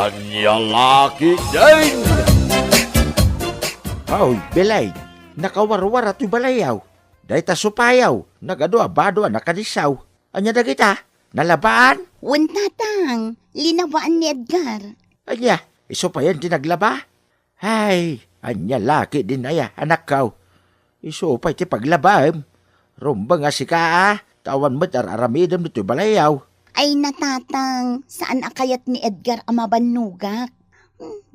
Anya laki din! Hoy, Belay, nakawarwar at balayaw. Dahil ta supayaw, nagadwa-badwa nakadisaw. Anya na kita, nalabaan? Wan tatang, linawaan ni Edgar. Anya, iso pa yan tinaglaba? Hay, anya laki din aya, anak kaw. Iso pa iti paglabam. Rumba nga si kaa, tawan mo't araramidam nito balayaw. Ay natatang, saan akayat ni Edgar amabanugak?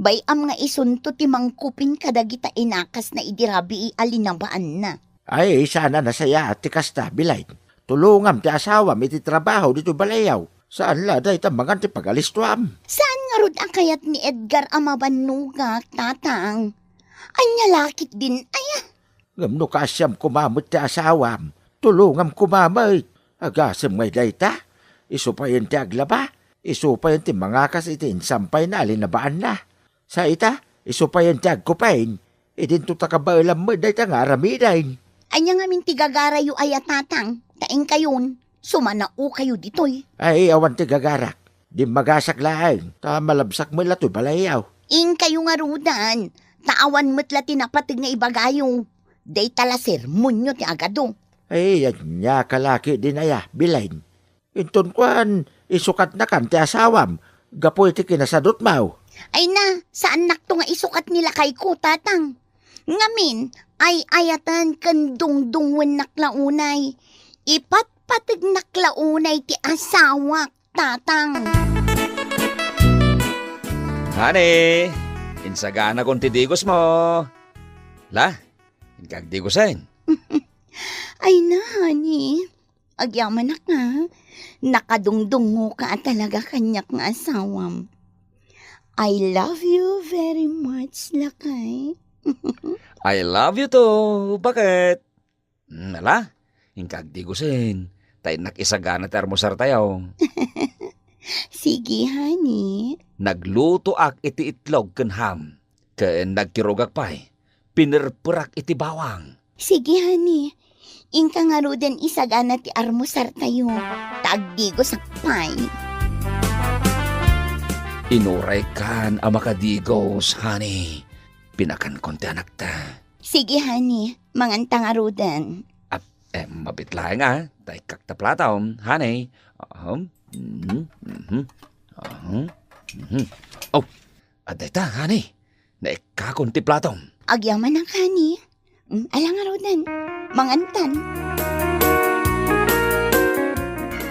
Bayam nga isunto ti mangkupin kadagita inakas na idirabi alinabaan na. Ay, sana nasaya at tikasta, Bilay. Tulungam ti asawam iti trabaho dito balayaw. Saan la day tamangan ti pagalistuam? Saan nga rod akayat ni Edgar amabanugak, tatang? Anya lakit din, aya. Ngamno kasyam kumamot ti asawam. Tulungam kumamay. Agasam ngay dayta. Iso pa yun ti aglaba. Iso pa yun ti mangakas iti insampay na alinabaan na. Sa ita, iso pa yun ti agkupain. Idin to takabailam mo dayta nga aramidain. Anya nga min tigagarayo aya tatang. Taing kayon, sumanao kayo ditoy. Ay, awan ti gagarak. Di magasak laeng. Ta malabsak mo lato'y balayaw. Ing kayo nga rudan. Taawan mo't la tinapatig nga ibagayo. Day tala sermon nyo ti agado. Ay, yan niya kalaki din aya, Bilain. Inton kwan, isukat na kan ti asawam. Gapoy ti kinasadot mau. Ay na, saan nakto nga isukat nila kay ko, tatang? Ngamin, ay ayatan kan dungdungwen naklaunay. Ipatpatig naklaunay ti asawak, tatang. Honey, insagana kong tidigos mo. La, inkagdigosin. Ay na, honey. Agyaman na nga. Nakadungdungo ka talaga kanyak nga asawam. I love you very much, lakay. I love you too. Bakit? Nala, inkagdigosin. Tayo nakisagana termosar tayo. Sige, honey. Nagluto ak iti itlog ken ham. Ken nagkirogak pay. Pinirpurak iti bawang. Sige, honey. Ingka nga roden isagana ti armusar tayo. Tagdigo sakpay. Inuray kan ang makadigos, honey. Pinakan kon ti anak ta. Sige, honey. Manganta nga roden. Mabitlahe nga. Tay kaktaplataw, honey. Oh, aday ta, honey. Naikakon ti platong. Agyaman ang honey. Alang nga roden. Mangantan.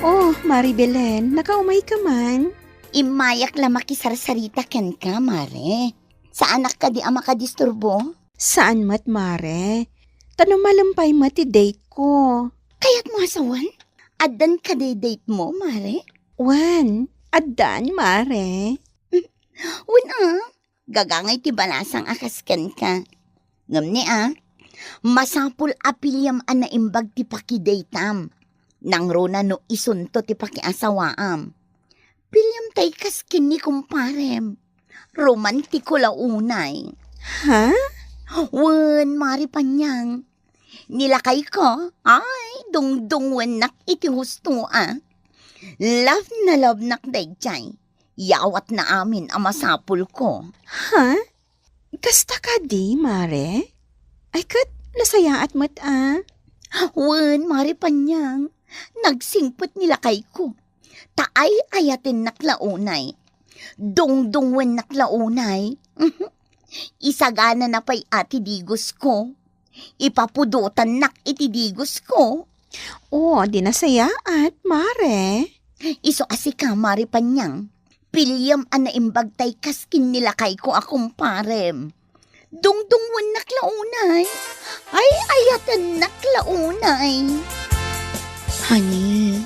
Oh, Maribelen, nakaumay ka man. Imayak la makisarsarita ken ka, mare. Sa anak ka di ama ka disturbo? Saan mat, Mare? Tanong malampay mati date ko. Kaya't mo asawan? Addan ka date mo, mare? Wan, adan, Mare. Wala. Gagangay ti balasang akasken ka. Ngam ni masapul apilyam ana imbag ti pakidaytam. Nang rona no isunto ti pakiasawaam. Pilyam tay kaskin ni kumparem. Romantiko launay. Ha? Wen, mari panyang. Nilakay ko, ay, dungdungwen nak iti husto Love na love nak dayjay. Yawat na amin ang masapul ko. Ha? Kasta ka di, Mare? Ay kat, nasayaat mat Wen, mari panyang. Nagsingpot nilakay ko. Taay ayatin naklaunay. Dungdungwen naklaunay. Isagana na pa'y atidigos ko. Ipapudutan nak itidigos ko. Oh, di nasayaat, Mare. Iso asika, mari panyang. Pilyam ana imbagtay kaskin nilakay ko akong parem. Dungdungwan naklaunay. Ay ayatan naklaunay. Honey,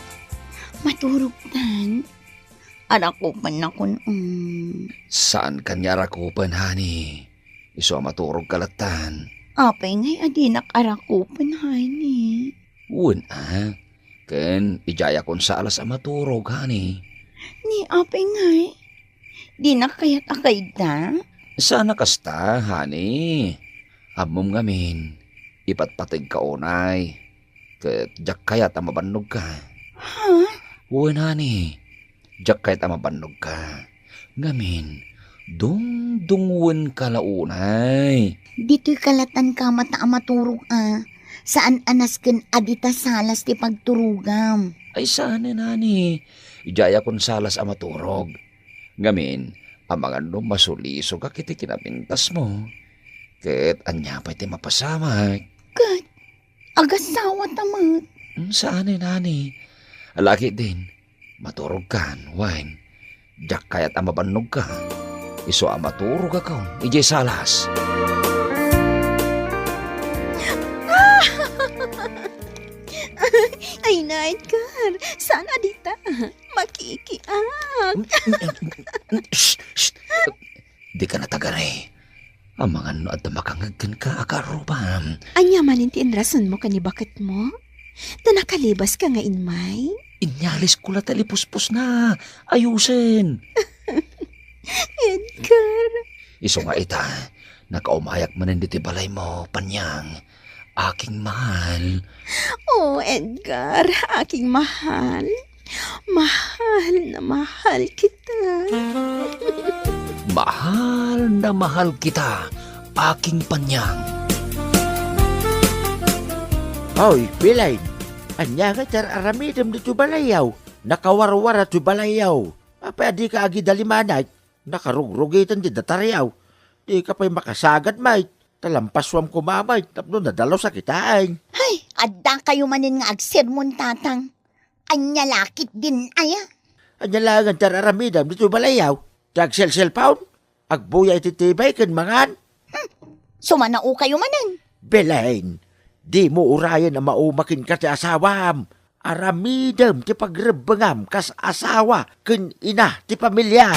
maturog tan. Anak ko pa na kun. Saan kanya rakupan, honey? Iso maturog kalatan. Apay ngay adinak arakupan, honey. Uwan Ken, ijaya kon sa alas maturog, honey. Ni apay ngay. Di na kaya't akay da? Sana kasta, honey. Amom ngamin. Ipatpatig ka unay. Ket jak kayat mabannog ka. Ha? Uwan, honey. Jak kayat mabannog ka. Ngamin, dungdungwen kalaunay. Dito'y kalatan ka mata maturog Saan anasken adita salas ti pagturugam. Ay sana nani, ijaya kon salas a maturog. Ngamin, ang mga masulisog ka kiti kinapintas mo. Ket anya pa iti mapasamay. Kat, agasawa tamat. Saan nani? Alaki din, maturog kan, wine. Jak kayat ang mabanog ka. Iso ang maturog ka ijay salas. Ay na, Edgar. Sana dita. Makikiak. Shh, shh. Di ka natagari. Ang mga noad na makangagkan ka akarubam. Anya manintiin rason mo kani bakit mo? Ta nakalibas ka nga inmay? Inyalis ko la talipuspos na. Ayusin. Edgar. Iso nga ita, nakaumayak manin diti balay mo, panyang. Aking mahal. Oh, Edgar. Aking mahal. Mahal na mahal kita. Mahal na mahal kita, aking panyang. Hoy, Bilain. Anya ka tar aramidem dito balayaw. Nakawarwara to balayaw. Apa di ka agi dalimanay. Nakarugrugitan di dataryaw. Di ka pa'y makasagad, mate. Talampaswam kumamay. Tapno nadalaw sa kitaan. Ay, adda kayo manin nga agsermon tatang. Anya lakit din aya. Anya lang ang tar aramidem dito balayaw. Tag cellphone. Agbuya ititibay kan mangan. Sumanao kayo manin. Bilain. Di mo urayan na maumakin ka ti asawam. Aramidem ti pagrebengam kas asawa ken ina ti pamilya.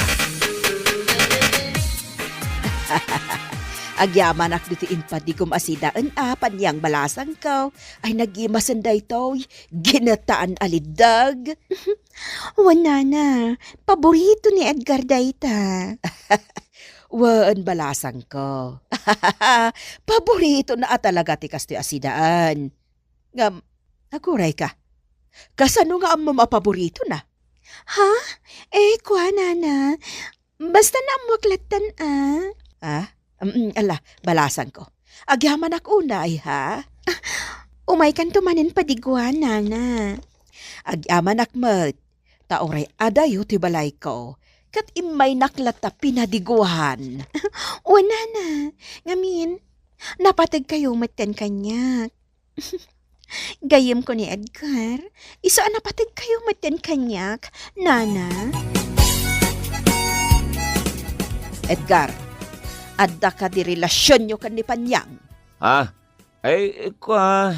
Agyaman ak ditiin pa di kumasidaan panyang balasang ko. Ay nagimasan day to'y ginataan alidag. Wana na, paborito ni Edgar dayta. Waan balasang ko. Paborito na talaga ti kastoy asidaan. Ngam, naguray ka. Kasano nga ang mamapaborito na? Ha? Kwa na. Basta na amuaklatan ala, balasan ko. Agyaman ak unay, ha? Umay kan tumanin padigwan, nana. Agyaman ak mat. Taoray adayo ti balay ko. Kat imay naklata pinadiguhan. Wana na. Ngamin, napatag kayo maten kanyak. Gayem ko ni Edgar. Isa napatag kayo maten kanyak, nana. Edgar, adda ka di relasyon nyo kan ni Panyang. Ha? Ay,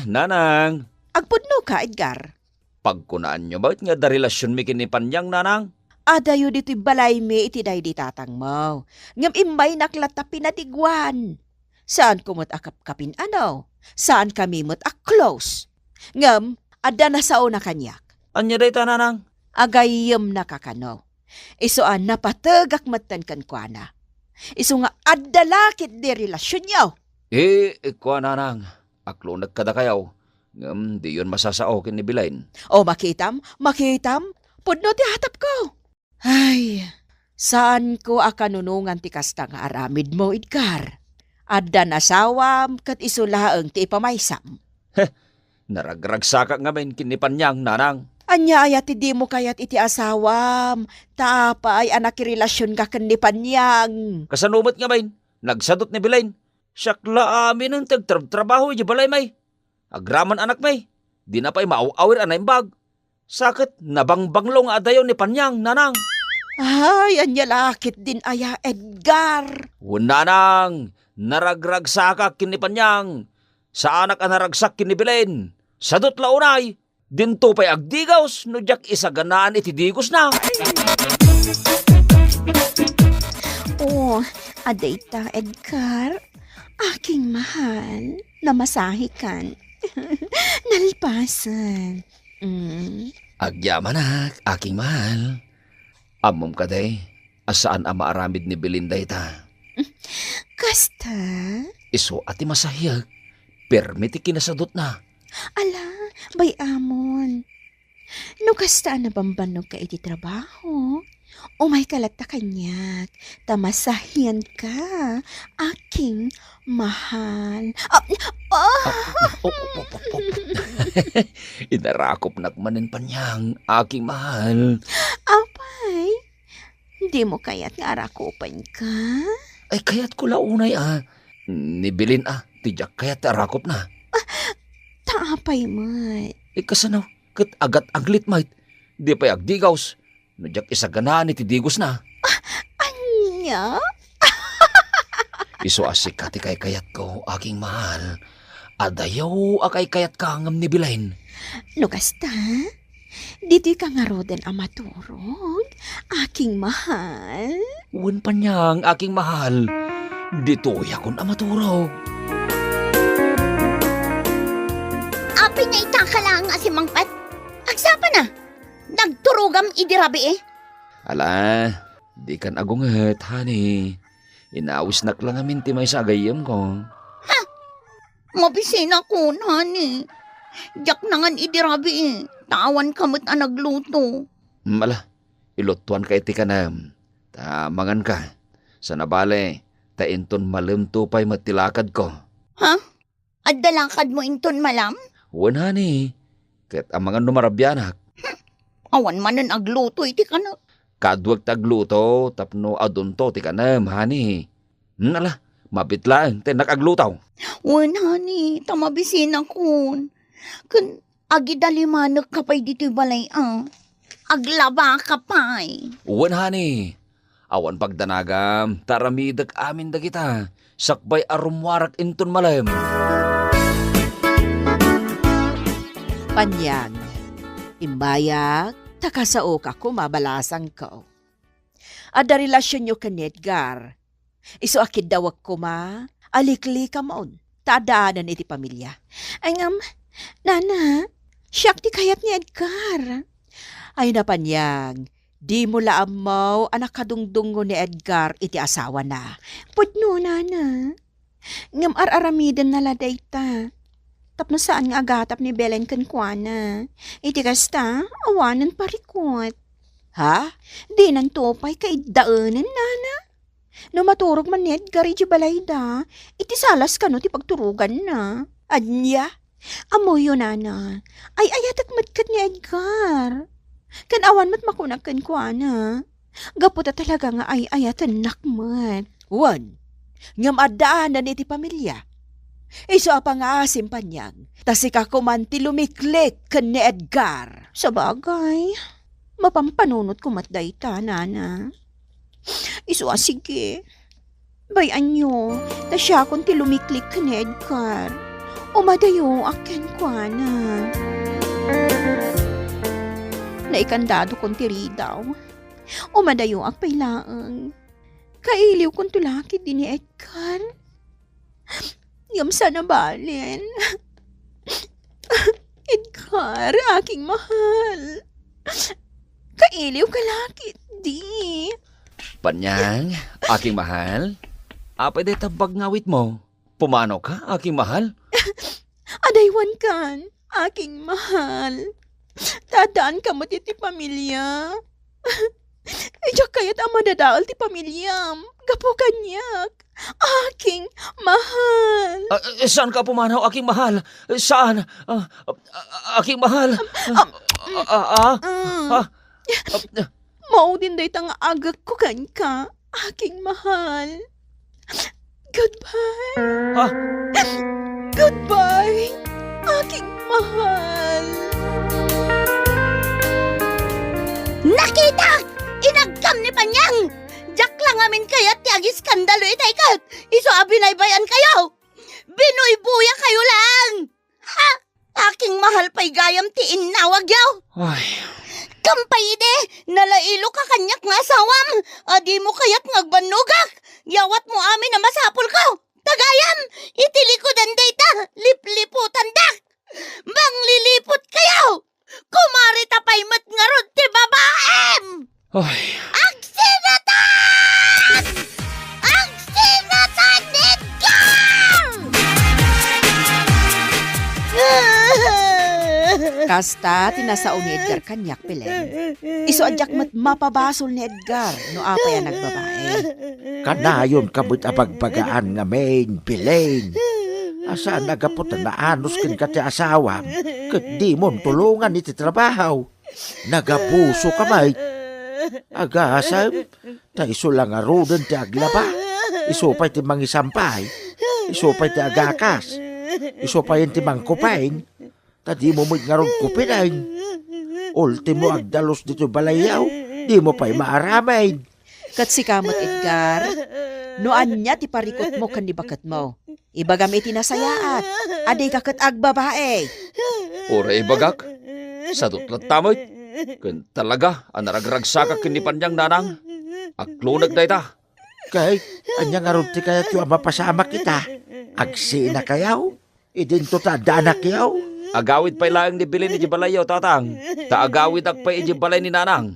nanang. Agpudno ka, Edgar. Pagkunaan nyo, bakit nga da relasyon mi kini panyang, nanang? Adayo dito'y balay mi iti day di tatang mo. Ngam imay naklata pinatigwan. Saan kumot akap-kapin ano? Saan kami mot close? Ngam, ada na sao na kanyak. Anya day ta, nanang? Agayem na kakano. Isoan napatagak matan kan kwa na. Iso nga adalakit di relasyon nyo. Nanang. Aklo nagkada kayaw. Ngam, di yun masasao kin ni Bilain. O makitam, pudno ti hatap ko. Ay, saan ko akanunungan ti kasta nga aramid mo, Edgar? Adda nasawam kat isulaang ti ipamaysam. Naragragsaka nga men kin ni panyang, nanang. Anya ayat ti di mo kayat iti asawam. Tapa ay anak relasyon ka ken ni Panyang. Kasanumot nga men, nagsadot ni Bilain. Syakla amin ang tagtrabaho di balay may. Agraman anak may. Di na pa'y maaw-awir anay bag. Sakit, nabangbanglo nga adayo ni Panyang, nanang. Ay, anya lakit din aya, Edgar. Nanang, naragragsaka kin ni Panyang. Sa anak ang naragsak kin ni Bilain. Sadot launay. Dinto pa'y agdigaws, no jak isaganaan iti digos na. Oh, adayta, Edgar. Aking mahal, namasahikan. Nalpasan. Agyaman aking mahal. Amom ka day, asaan ang maaramid ni Belinda ita? Kasta? Iso ati masahiyag, permiti kinasadot na. Ala, bay amon. No kasta na bambanog ka iti trabaho? Umay kalata kanyak, tamasahian ka, aking mahal. Inarakop nakmanin panyang aking mahal. Apay, di mo kaya't nga arakupan ka? Ay kaya't ko launay Nibilin tijak kaya't arakop na. Taapay mo. Kasanaw, kat agat aglit mait. Di pa'y agdigaws. Nadyak isaganaan iti digos na. Anya? Iso asik ka ti kay kayat ko, aking mahal. Adayaw akay kayat ka ngam ni Bilain. Lukas ta? Diti ka nga roden amaturog, aking mahal. Uwan pa niyang aking mahal. Dito yakon amaturog. Apin niya itakalang si Mang Pat. Agsapa na. Nagturugam idirabi eh. Ala, di kan agunget, honey. Inawis nak lang amin ti may sagayam ko. Mabisina ko, honey. Diyak nangan idirabi eh. Tawan kamot ang nagluto. Mala, ilutuan ka iti ka na. Tamangan ka. Sa nabale, tainton malam tupay matilakad ko. Ha? At dalakad mo inton malam? Uwan, honey. Kat ang mga numarabyanak. Awan manan agluto iti ka na. Kadwag tagluto, tapno adunto ti kanam, honey. Ala, mabitlaan, te nakaglutaw. Wan, honey. Tamabisina ko. Kun agidalimanak ka pa'y dito'y balay Aglaba ka pa'y. Uwan, honey. Awan pagdanagam, taramidag amin da kita. Sakbay arumwarak inton malam. Panyang, imbayak, takasao ka kumabalasang ko. Ada relasyon nyo ka ni Edgar. Iso akid dawag ko alikli ka maon, taadaanan iti pamilya. Ay nana, siyak ti kayat ni Edgar. Ay na Panyang, di mo laamaw anak kadungdungo ni Edgar iti asawa na. Putno nana, ngam aramidan na laday ta. Tapno saan nga agatap ni Belen kankwana. Iti kasta, awanan parikot. Ha? Di nang topay kay daanan, nana. No maturog man ni Edgar iti balayda, iti salas ka no ti pagturugan na. Anya? Amoy yun, nana. Ay ayatak matkat ni Edgar. Kan awan mat makunak kankwana. Gaputa talaga nga ay ayatan nakmat. Uwan, Ngam adaanan iti pamilya. Iso pa nga asim Panyang, tasika ko man ti lumiklik ken ni Edgar. Sa bagay, mapampanunot ko matday ta, nana. Iso sige, bayan nyo, ta siya kon ti lumiklik ken ni Edgar. Umadayo aken kwa na. Naikandado kon ti ridaw. Umadayo ak pailaang. Kailiw kon tulaki din ni Edgar. Ngam sana balin. Edgar, aking mahal. Kailiw ka laki, di. Panyang, aking mahal. Apay day tabag ngawit mo. Pumano ka, aking mahal? Adaywan kan, aking mahal. Tadaan ka mo ti pamilya. Iyak kaya't ang madadaal ti pamilyam. Gapo kanyak. Aking mahal. Saan ka pumanaw, aking mahal? Saan? Aking mahal? Maudin day tang agak ko kan ka. Aking mahal. Goodbye. Goodbye. Aking mahal. Nakita! Inagkam ni Panyang! Diyak lang amin kaya't ti skandalo itay kat. Iso abinaybayan kayo. Binuy-buya kayo lang. Ha? Aking mahal pa'y gayam ti inawag yaw. Ay, Kampay ide, nalailo ka kanyak nga asawam. Adi mo kaya't ngagbanugak. Yawat mo amin na masapol ko. Tagayam, itilikodan data, lipliputan dak. Manglilipot kayo. Kumari tapay mat nga rod ti babaem. ay, Agsinatan! Agsinatan, Edgar! Kasta tinasaon ni Edgar kanyak Belen. Iso adyak mapabasol ni Edgar no apay ang nagbabae. Kanayon kabut abagbagaan nga main Belen. Asa nagapot na anos kin ka ti asawam. Kat di mon tulungan iti trabaho. Nagapuso ka may. Agasam, ta iso lang arudan ti aglaba. Iso pa'y ti mangisampay. Iso pa'y ti agakas. Iso pa'y ti mangkupain. Ta di mo mo't nga ron kupinain. Ultimo agdalos dito balayaw. Di mo pa'y maaramay. Kat si kamot Edgar, noan niya ti parikot mo kan di bakat mo. Ibagam iti nasayaat, aday kakat agbabae. Oray bagak, sa tutlat tamoy. Kun talaga, ang naragragsaka kini Panyang nanang. Aklunag na ita. Kay, anyang aron ti kaya tiyo mapasama kita. Agsi na kayaw. Idin to ta danak yaw. Agawid pa'y lang ni Bilin ni Jibalayaw, tatang. Ta agawid agpa'y Jibalay ni nanang.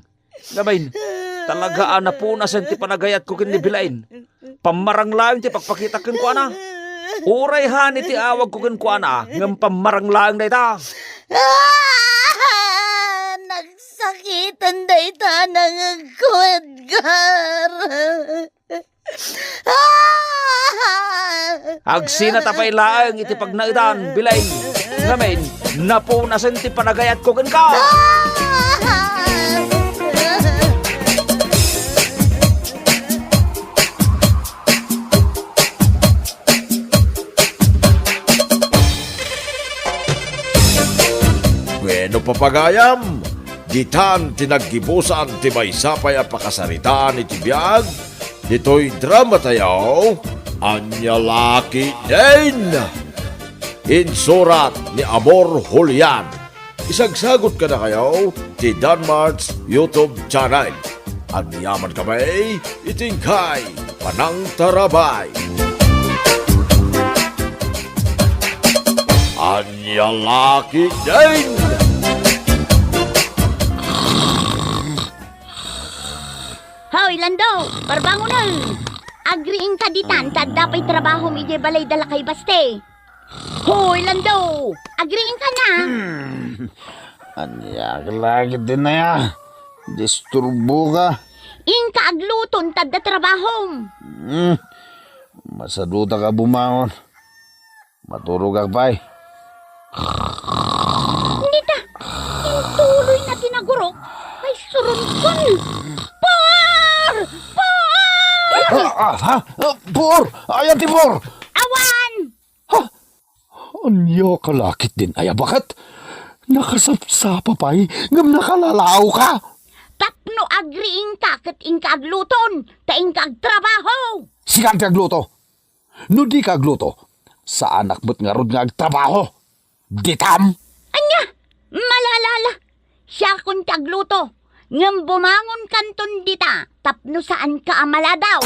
Gamain, talaga na po nasan ti panagayat ko kin ni Bilain. Pamarang lang ti pagpakita kin ko ana. Uray han iti awag ko kin ko ana. Ngam pamarang lang na ita. Nagsakitan da ita ng ako, Edgar. Agsina tapay lang iti pagnaitan, Bilain. Ngamin, napunasan ti panagayat ko kin ka. Bueno papagayam, ditan tinaggibusan ti may sapay a pakasaritaan iti biyag, dito'y drama tayo, Anya Laki din! Insurat ni Amor Julian. Isagsagot ka na kayo ti Danmar's YouTube channel. Ang yaman kamay, itingkay, Panang Tarabay. Anya Laki din! Hoy, Lando, barbangunan. Agriing ka ditan, tad dapay trabaho mi balay dala kay baste. Hoy, Lando, agriing ka na. Anya lagi din na ya. Disturbo ka. Ing ka agluton, tad da trabaho. Masaduta ka bumangon. Maturog ka pa'y. Hindi ta, tuloy na tinagurok. Ay, surunkon. Por! Por! Por! Ayan ti por! Awan! Anya kalakit din aya bakit? Nakasapsapa pa'y. Ngam nakalalaw ka. Tapno agriing ka kat ing ka agluton, ta ing ka agtrabaho. Sikan ti agluto. No di ka agluto. Sa anak mo't nga rod nga agtrabaho. Ditam! Anya, malalala. Siya kun ti agluto. Ngam bumangon kanton dita, tapno saan ka amaladaw.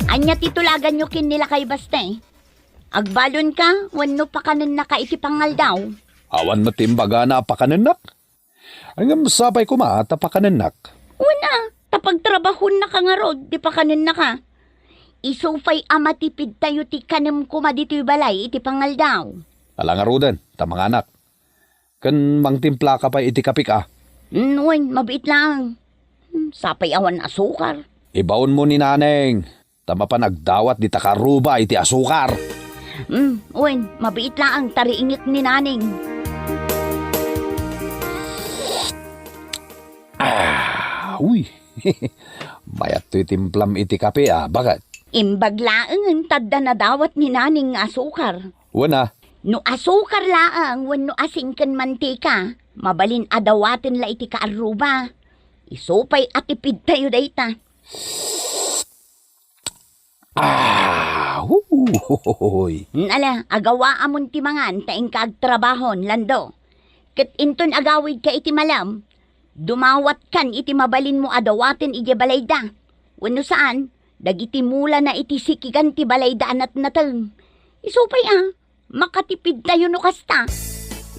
Anya titulagan nyo kin nila kay baste. Agbalon ka, wano pa kanan na ka iti pangal daw. Awan matimbaga na apakanenak. Ang sabay ko apakanenak. Una, tapagtrabahon na ka nga rod, di pa kanan na ka. Isufay amatipid tayo ti kanem kuma dito balay iti pangal daw. Alang arudan, tamang anak. Kan mangtimpla ka pa iti kapik Wen, mabait lang. Sapay awan asukar. Ibaon mo ni naneng. Tama pa nagdawat di takaruba iti asukar. Wen, mabait lang ang tariingit ni naning. Uy, mayat to'y timplam iti kape bakit? Imbaglaang ang tadda na dawat ni naning asukar. Wana, No asukar laang, no asing kan mantika. Mabalin adawatin la iti kaaruba. Isupay atipid tayo dayta. Huy. Nala, agawa amon ti mangan taing kaagtrabahon, Lando. Ket inton agawid ka iti malam, dumawat kan iti mabalin mo adawatin iti balayda. Wano saan, dagiti mula na iti sikigan ti balayda anat nateng. Isupay makatipid tayo no kasta.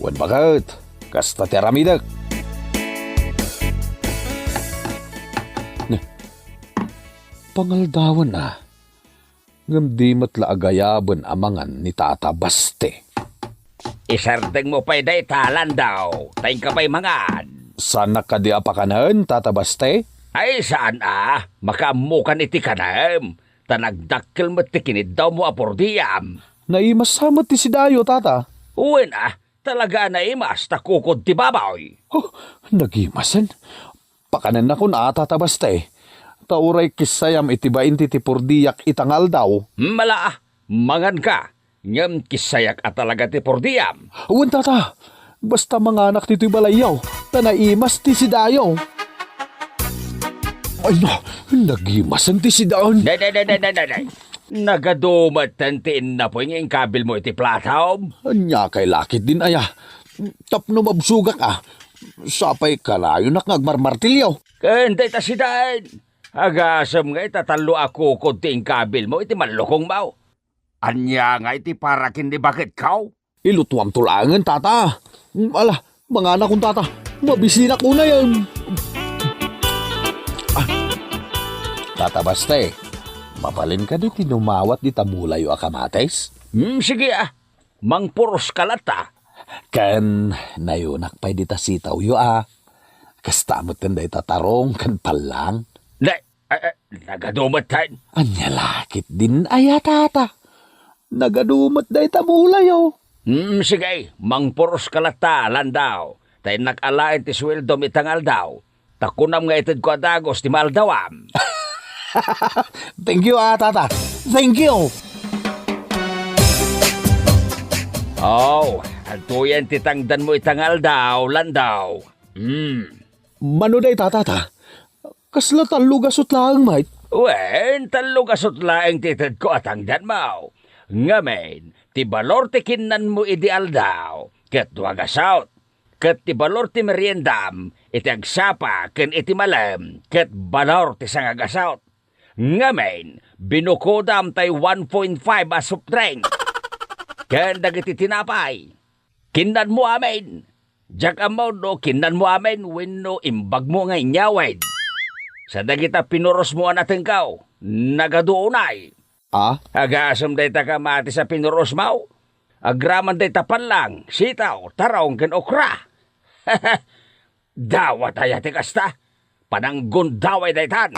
Wan bakit? Kasta teramidak. Pangaldawan Ngam di matla agayaban amangan ni Tata Baste. Isardeng mo pa'y day talan daw. Tayo ka pa'y mangan. Sana ka di apakanan, Tata Baste? Ay saan makamukan iti kanam. Tanagdakkel mo tikinid daw mo apordiyam. Naimasamot ti si Dayo, Tata. Uwin talaga naimas takukod ti babaw. Oh, nagimasan. Pakanan na kun Tata Baste. Tauray kisayam itibain ti tipurdiyak itangal daw. Mala mangan ka. Ngam kisayak talaga ti pordiyam. Uwan, Tata. Basta mga anak tito'y balayaw na naimas ti si Dayo. Ay na, nagimasan ti si Daon. Day. Nagadumat tantiin na po yung kabil mo iti plataw. Anya kay lakit din aya. Tapno mabsugak Sapay kalayo na ngagmarmartilyaw. Kanday ta si Dan. Agasam nga itatalo ako kung ting kabil mo iti malukong mau. Anya nga iti para kindi bakit kaw? Ilutuang tulangan, Tata. Ala, mga anak kong Tata. Mabisinak ko na yan. Tata Baste, mapalin ka di tinumawat di tamulayo akamates? Sige mangpuros kalata. Kan nayunak pa'y di tasitaw yo Kastamot kan day tatarong kan palang. Nagadumat tan. Anya lakit din aya, Tata. Nagadumat day tamulayo. Sige, mangpuros kalata landaw. Tay nakalain ti sweldo mitangal daw. Takunam nga itid ko adagos ti maldawam. Thank you, Tata. Thank you. Oh, antuyan titangdan mo itangal daw, landaw. Manuday, Tata. Kasla talugasot lang, mate. Wen, talugasot laeng titid ko atangdan mo. Ngamen, ti balor ti kinan mo ideal daw. Ket duagasaut. Ket ti balor ti meriendam, iti agsapa ken iti malam. Ket balor ti sangagasaut. Ngamen, binukodam tay 1.5 soft drink. Ken dagiti tinapay. Kinan mo amin. Jak amaw no kinan mo amin wenno imbag mo nga inyawid. Sa dagita pinuros mo natin kaw. Nagaduunay. Agasam day ta kamati sa pinuros mo. Agraman day tapan lang. Sitaw, tarong ken okra. Dawat ayati kasta. Pananggun daway day tan.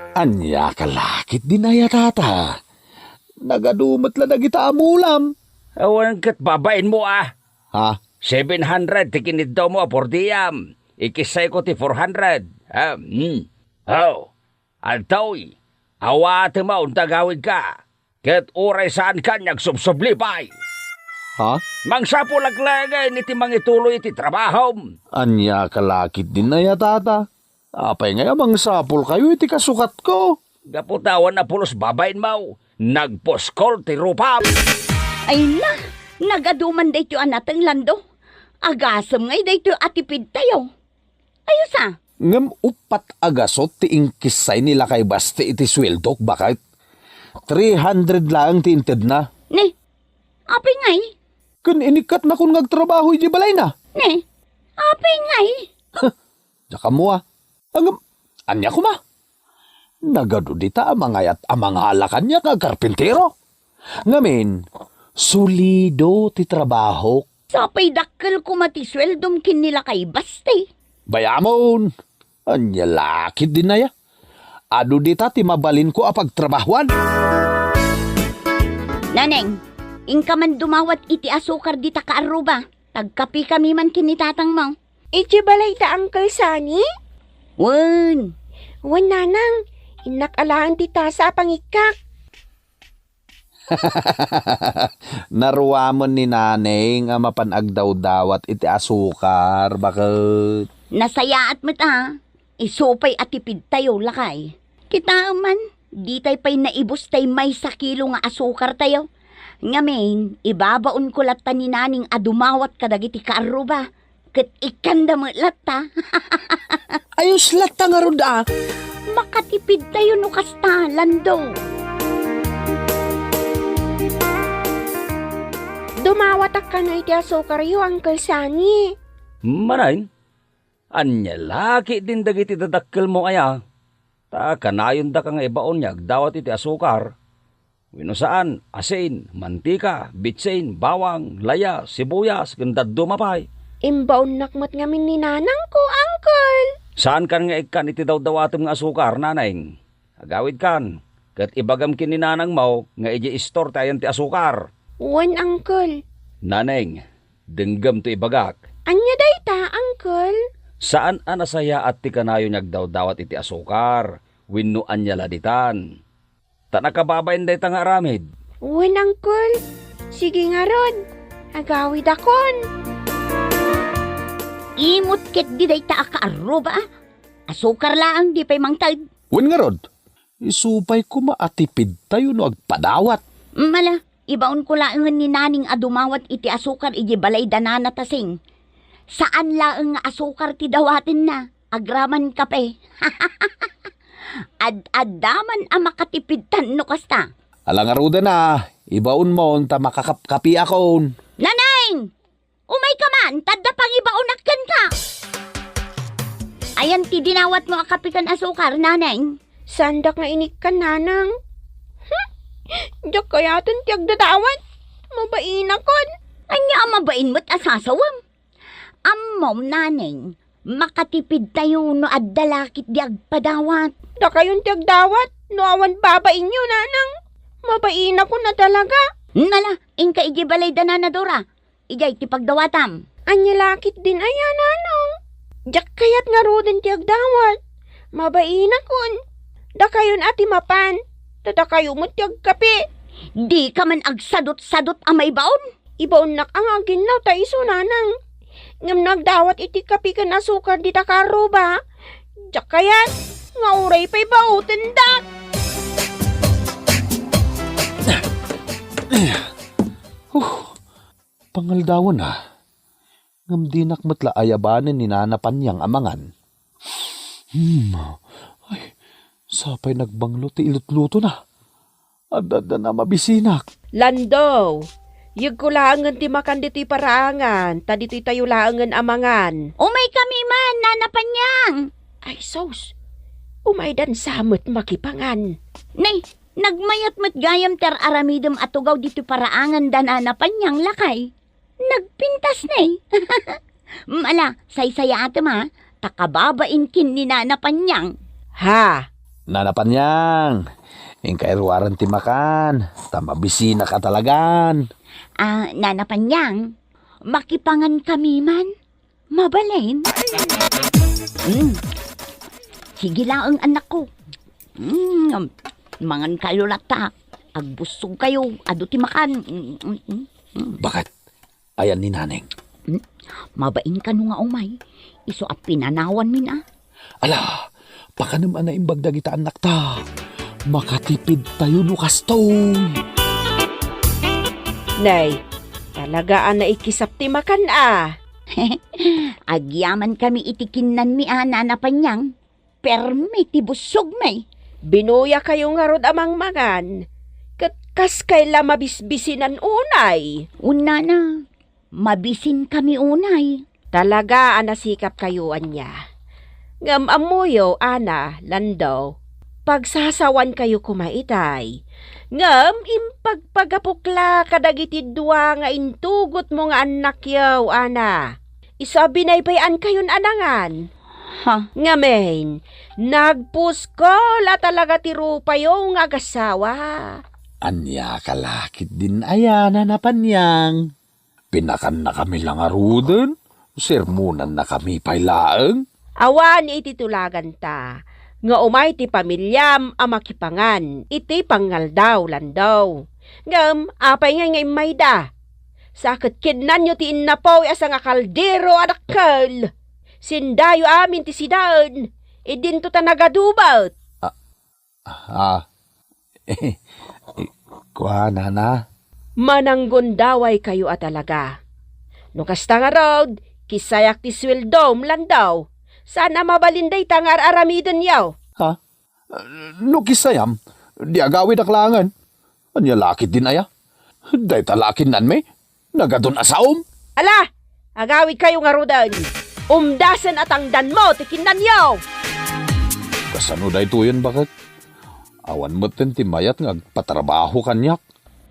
Anya kalakit din aya, Tata. Nagadumat lang na kita amulam. Awan kat babain mo 700 tikinid daw mo por diyam. Ikisay ko ti 400. Altawi. Awate mo ang tagawid ka. Ket oray saan ka niyag subsublipay. Mangsapo laglagay ni ti mangituloy ti trabaho. Anya kalakit din aya, Tata. Apay nga mangsapol kayo iti kasukat ko. Gaputawan na pulos babain mo. Nagposkol ti rupam. Ay na, nagaduman day tiyo anatang lando. Agasam ngay day tiyo atipid tayo. Ayos Ngam upat agasot ti ingkisay nila kay Baste iti sweldok bakit? 300 lang ti inted na. Ne, apay ngay. Kun inikat na kung ngagtrabaho iti balay na. Ne, apay ngay. Daka mo Angam, anya ko Nagado dita amangayat amangalakan niya kag karpintero. Ngamin, solido ti trabaho. Sapay dakkel ko matisweldom kin nila kay Baste. Bayamon, anya lakit din na ya. Ado dita ti mabalin ko apagtrabahuan. Naneng, ingka man dumawat iti asukar dita ka aruba. Tagkapi kami man kinitatang mo. Iti balay ta Uncle Sunny? Wan, Nanang, inakalaan ti tasa pangikak. Naruamon ni nanay nga mapanagdaw-dawat iti asukar. Bakit? nasayaat mo isupay atipid tayo lakay. Kita man, di tay pa'y naibos tay may sa kilo nga asukar tayo. Ngamin, ibabaon ko latta ni naning adumawat kadagiti kaaruba. Kat ikanda mo latta. Ayos latta nga ron Makatipid tayo no kasta, lando. Dumawatak ka na iti asukar yo, Uncle Sunny. Manay, anya laki din dagiti dadakkel mo aya. Ta kanayon da kang ibaon niya, dawat iti asukar. Wino saan, asin, mantika, bitsin, bawang, laya, sibuyas, gandad dumapay. Imbaon nakmat ngamin ni nanang ko, Uncle. Saan kan nga ikan iti daw-dawatom nga asukar, nanay? Agawid kan, kat ibagam kininanang mo, nga iji store tayan ti asukar. Wan, Uncle. Naneng, denggam to ibagak. Anya dayta, Uncle? Saan anasaya at ti kanayo nagdaw-dawat iti asukar, winno anya laditan. Ta nakababayin dayta nga aramid. Wan, Uncle. Sige nga ron. Agawid akon. Imot ket di day ta akaaruba. Asukar laang di pay mangtag. Wen nga rod, isupay ko maatipid tayo no agpadawat. Mala, ibaon ko laangan ni naning adumawat iti asukar iji balay danana tasing. Saan laang nga asukar ti dawatin na? Agraman kape. Ad-adaman ang makatipid tan no kasta. Alang aruda na, ibaon mo ta makakapkapi akon. Nanay! Umay ka man, tadda pang ibaunakan ka. Ayan ti dinawat mo akapikan asukar, nanay. Sandak nga inik ka, nanang. Diyak kaya itong tiyagdadawat. Mabain akon. Anya ang mabain mo't asasawam. Amom, nanay, makatipid tayo no addalakit di agpadawat. Da kayong tiyagdawat. No awan babain nyo, nanang. Mabain ako na talaga. Nala, ingka igibalay dananadora. Igay ti pagdawatam. Anya lakit din ayan, nanang. Diyak kaya't nga rodin tiyagdawat. Mabain akon. Da kayon ati mapan. Da kayo mo tiyagkapi. Di ka man agsadot-sadot ang may baon. Ibaon nak ang aginaw ta iso, nanang. Ngam nagdawat iti kapi kan asukar di takaro ba? Diyak kaya't nga uray pa'y bautin dak. Pangaldawan na. Ngam di nakmatla ayabanin ni nanapan niyang amangan. Ay, sapay nagbanglo ti ilutluto na. Adada na mabisinak. Lando, yug ko laangan ti makan dito'y parangan, ta dito'y tayo laangan amangan. Umay kami man, nanapanyang. Ay, sos, umaydan samot makipangan. Nay, nagmayat mat gayam ter aramidem atugaw dito paraangan dananapanyang lakay. Nagpintas na eh. Mala, say-saya ato ma, takababain kin ni nanapanyang. Ha? Nanapan niyang. Ingkairwaran ti makan. Tamabisina ka talagan. Nanapanyang, makipangan kami man. Mabalain. Sige lang ang anak ko. Mangan kayo lata. Agbusog kayo. Ado ti makan. Bakit? Ayan ni naneng. Mabain ka no nga umay. Iso a pinanawan min ah. Ala, pakanaman na imbag dagita anak ta. Makatipid tayo lukas to. Nay, talagaan na ikisap ti makan ah. Agyaman kami itikinan mi nanapanyang. Permi ti busog may. Binuya kayo nga rod amang mangan. Kas kaila mabisbisinan unay. Una na. Mabisin kami unay. Talaga nasikap kayo anya. Ngam amuyo, ana, Lando. Pagsasawan kayo kumaitay. Ngam impagpagapukla kadagiti dua nga intugot mo nga anak yaw, ana. Isabi na ipayan kayon anangan. Ha? Ngamen, nagpuskol at talaga tirupayo nga agasawa. Anya kalakit din ayan nanapan niyang. Pinakan na kami lang aruden. Sermonan na kami pailaeng. Awan iti tulagan ta. Nga umay ti pamilyam amakipangan. Iti pangaldaw landaw. Ngam, apay nga imay da. Sakit kidnan nyo ti innapaw asa nga kaldero adakal. Sindayo amin ti sidaan. Idinto ta nagadubat. Kuha na. Mananggondaway kayo at talaga. No kasta nga road, kisayak ti sweldom landaw. Sana mabalinday tangar aramidon yaw. Ha? No kisayam, di agawid aklangan. Anya lakit din aya. Day talakin nan me. Nagadon asaom. Ala, agawid kayo nga rodan. Umdasan at ang dan mo, tikinan yaw. Kasano day tuyon bakit? Awan mo ti mayat nga agpatrabaho kanyak.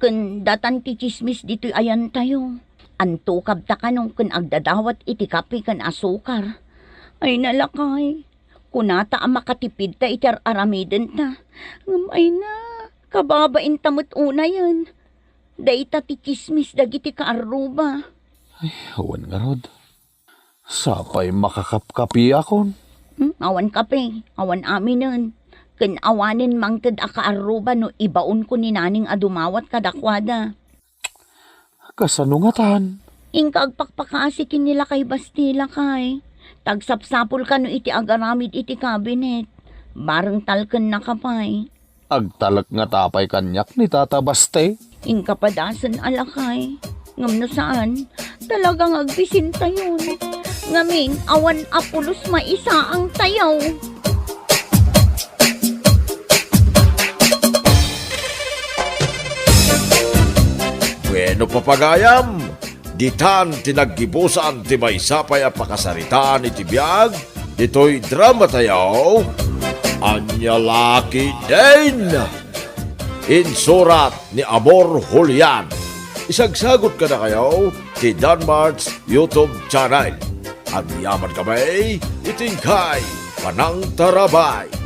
Kun datan ti chismis dito'y ayan tayo. Anto kabta ka nung kun agdadawat iti kape kan asukar. Ay nalakay. Kunata ang makatipid ta itar aramiden ta. Ay na, kababain tamot una yan. Daita ti chismis dagiti kaaruba. Awan nga rod. Sapay makakapkapi akon. Awan kape, awan amin nun. Kun awanin mangted a kaaruba no ibaon ko ni naning adumawat kadakwada. Kasanungatan. Ingka agpakpakaasikin nila kay Bastila kay. Tagsapsapol ka no iti agaramid iti kabinet. Bareng talken na kapay. Agtalak nga tapay kanyak ni Tata Baste. Ingka padasan alakay. Ngam no saan, talagang agbisin tayon. Ngamin, awan apulos maisa ang tayaw. Bueno papagayam, ditan tinaggibusan ti maysapay a pakasaritaan iti biag, dito'y drama tayo, Anyalaki din! Insurat ni Amor Julian. Isagsagot ka na kayo ti Danmar's YouTube channel. Ang yaman kamay, itingkay, panang tarabay.